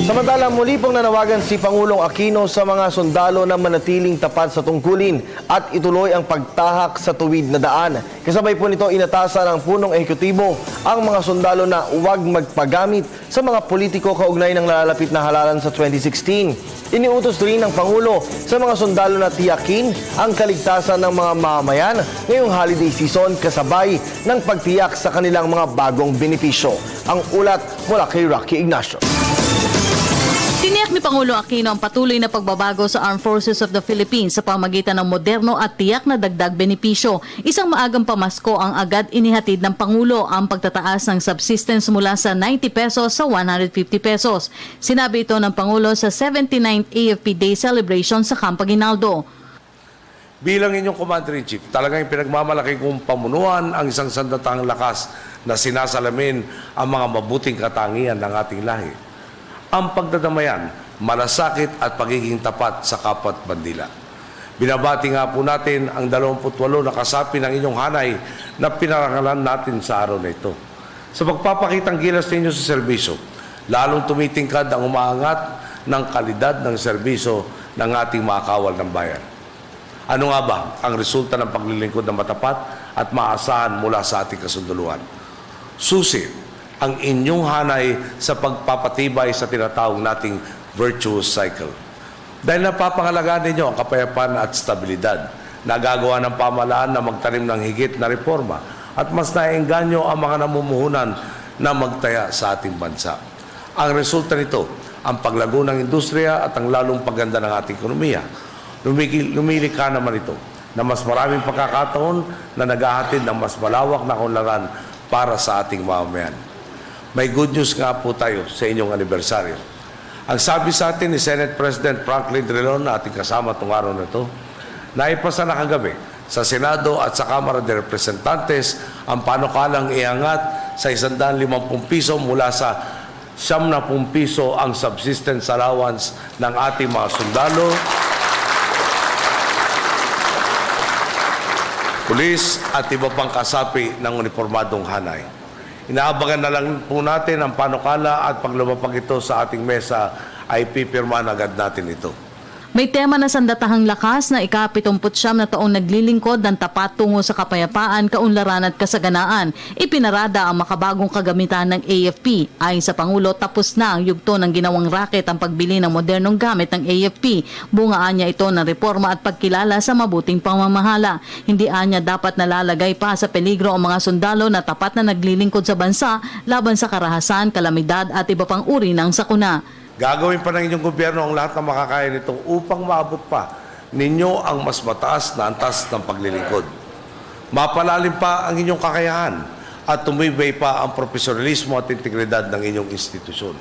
Samantala, muli pong nanawagan si Pangulong Aquino sa mga sundalo na manatiling tapat sa tungkulin at ituloy ang pagtahak sa tuwid na daan. Kasabay po nito, inatasan ng punong ehekutibo ang mga sundalo na huwag magpagamit sa mga politiko kaugnay ng nalalapit na halalan sa 2016. Iniutos rin ng Pangulo sa mga sundalo na tiyakin ang kaligtasan ng mga mamamayan ngayong holiday season kasabay ng pagtiyak sa kanilang mga bagong benepisyo. Ang ulat mula kay Rocky Ignacio. Tiniyak ni Pangulo Aquino ang patuloy na pagbabago sa Armed Forces of the Philippines sa pamagitan ng moderno at tiyak na dagdag benepisyo. Isang maagang pamasko ang agad inihatid ng Pangulo ang pagtataas ng subsistence mula sa 90 pesos sa 150 pesos. Sinabi ito ng Pangulo sa 79th AFP Day celebration sa Camp Aguinaldo. Bilang inyong Commander-in-Chief, talagang pinagmamalaki kong pamunuan ang isang sandatahang lakas na sinasalamin ang mga mabuting katangian ng ating lahi. Ang pagdadamayan, malasakit at pagiging tapat sa kapwa't bandila. Binabati nga po natin ang 28 na kasapi ng inyong hanay na pinarangalan natin sa araw na ito. Sa pagpapakitang gilas ninyo sa serbisyo, lalong tumitingkad ang umaangat ng kalidad ng serbisyo ng ating mga kawal ng bayan. Ano nga ba ang resulta ng paglilingkod ng matapat at maasahan mula sa ating kasunduluhan? Susi ang inyong hanay sa pagpapatibay sa tinatawag nating virtuous cycle. Dahil napapangalagaan ninyo ang kapayapaan at stabilidad, nagagawa ng pamahalaan na magtanim ng higit na reforma at mas naiengganyo ang mga namumuhunan na magtaya sa ating bansa. Ang resulta nito, ang paglago ng industriya at ang lalong pagganda ng ating ekonomiya. Lumilikha naman ito na mas maraming pagkakataon na naghahatid ng mas malawak na kaunlaran para sa ating mamamayan. May good news nga po tayo sa inyong anibersaryo. Ang sabi sa atin ni Senate President Franklin Drilon na ating kasama itong araw na ito, naipasa na kagabi sa Senado at sa Kamara de Representantes ang panukalang iangat sa 150 piso mula sa 70 piso ang subsistence allowance ng ating mga sundalo, pulis at iba pang kasapi ng uniformadong hanay. Inaabangan na lang po natin ang panukala at paglumapag ito sa ating mesa ay pipirmahan agad natin ito. May tema na sandatahang lakas na ika-79 na taong naglilingkod ng tapat tungo sa kapayapaan, kaunlaran at kasaganaan. Ipinarada ang makabagong kagamitan ng AFP. Ayon sa Pangulo, tapos na ang yugto ng ginawang racket ang pagbili ng modernong gamit ng AFP. Bungaan niya ito ng reforma at pagkilala sa mabuting pamamahala. Hindi anya dapat nalalagay pa sa peligro ang mga sundalo na tapat na naglilingkod sa bansa laban sa karahasan, kalamidad at iba pang uri ng sakuna. Gagawin pa ng inyong gobyerno ang lahat ng makakaya nito upang maabot pa ninyo ang mas mataas na antas ng paglilingkod. Mapalalim pa ang inyong kakayahan at tumibay pa ang profesionalismo at integridad ng inyong institusyon.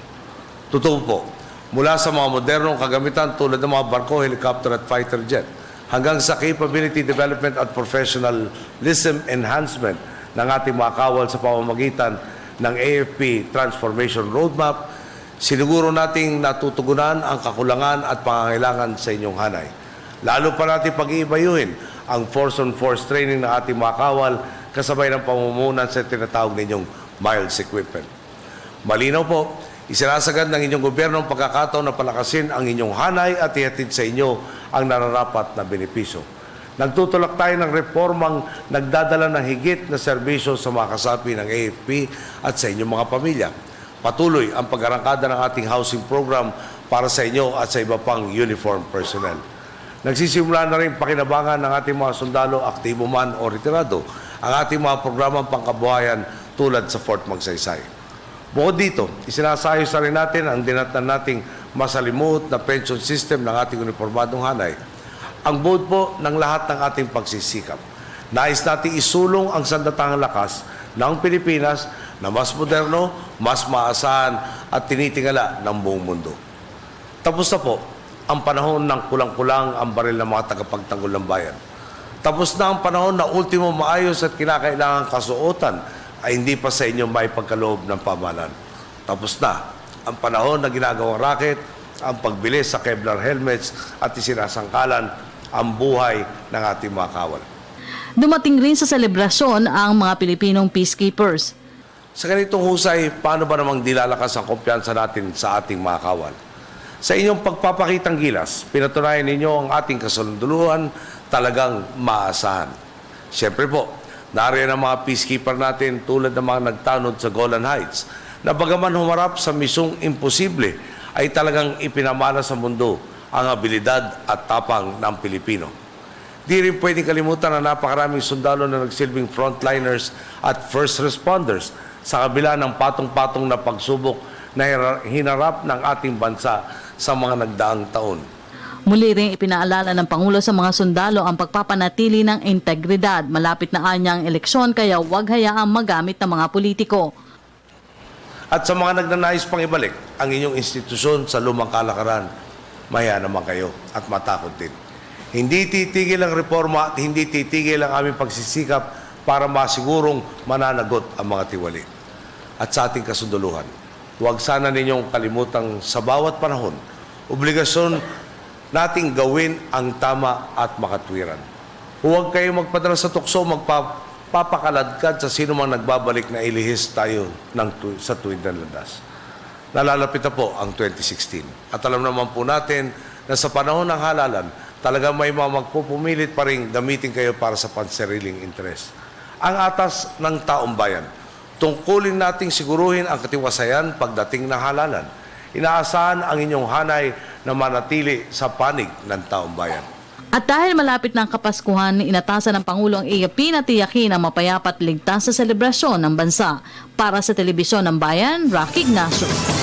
Totoo po, mula sa mga modernong kagamitan tulad ng mga barko, helicopter at fighter jet, hanggang sa capability development at professionalism enhancement ng ating mga kawal sa pamamagitan ng AFP Transformation Roadmap, siniguro nating natutugunan ang kakulangan at pangangailangan sa inyong hanay. Lalo pa natin pag-iibayuhin ang force-on-force training ng ating mga kawal kasabay ng pamumunan sa tinatawag ninyong miles equipment. Malinaw po, isinasagad ng inyong gobyerno ang pagkakataon na palakasin ang inyong hanay at ihatid sa inyo ang nararapat na benepisyo. Nagtutulak tayo ng reformang nagdadala ng higit na serbisyo sa mga kasapi ng AFP at sa inyong mga pamilya. Patuloy ang pag-arangkada ng ating housing program para sa inyo at sa iba pang uniform personnel. Nagsisimula na rin pakinabangan ng ating mga sundalo, aktibo man o retirado, ang ating mga programang pangkabuhayan tulad sa Fort Magsaysay. Bukod dito, isinasayos na rin natin ang dinatnan nating masalimuot na pension system ng ating uniformadong hanay. Ang buod po ng lahat ng ating pagsisikap. Nais nating isulong ang sandatahang lakas ng Pilipinas na mas moderno, mas maasahan at tinitingala ng buong mundo. Tapos na po ang panahon ng kulang-kulang ang baril ng mga tagapagtanggol ng bayan. Tapos na ang panahon na ultimo maayos at kinakailangang kasuotan ay hindi pa sa inyo may pagkaloob ng pamahalaan. Tapos na ang panahon na ginagawang racket, ang pagbili sa Kevlar helmets at isinasangkalan ang buhay ng ating mga kawal. Dumating rin sa selebrasyon ang mga Pilipinong peacekeepers. Sa ganitong husay, paano ba namang dilalakas ang kumpiyansa natin sa ating mga kawal? Sa inyong pagpapakitang gilas, pinatunayan ninyo ang ating kasunduan talagang maasahan. Siyempre po, nariyan ang mga peacekeeper natin tulad ng mga nagtanod sa Golan Heights na bagaman humarap sa misong imposible ay talagang ipinamana sa mundo ang abilidad at tapang ng Pilipino. Di rin pwedeng kalimutan na napakaraming sundalo na nagsilbing frontliners at first responders sa kabila ng patong-patong na pagsubok na hinarap ng ating bansa sa mga nagdaang taon. Muli rin ipinaalala ng Pangulo sa mga sundalo ang pagpapanatili ng integridad. Malapit na anya ang eleksyon kaya huwag hayaang magamit ng mga politiko. At sa mga nagnanais pang ibalik ang inyong institusyon sa lumang kalakaran, maya naman kayo at matakot din. Hindi titigil ang reforma at hindi titigil ang aming pagsisikap para masigurong mananagot ang mga tiwali. At sa ating kasunduluhan, huwag sana ninyong kalimutang sa bawat panahon, obligasyon nating gawin ang tama at makatwiran. Huwag kayong magpadala sa tukso, magpapakaladkad sa sino mang nagbabalik na ilihis tayo sa tuwid ng landas. Nalalapit na po ang 2016. At alam naman po natin na sa panahon ng halalan, talagang may mga magpupumilit pa rin gamitin kayo para sa pansariling interes. Ang atas ng taong bayan, tungkulin nating siguruhin ang katiwasayan pagdating ng halalan. Inaasahan ang inyong hanay na manatili sa panig ng taong bayan. At dahil malapit na ang Kapaskuhan, inatasan ng Pangulo ang AFP na tiyakin ang mapayapa at ligtas sa selebrasyon ng bansa. Para sa Telebisyon ng Bayan, Rocky Ignacio.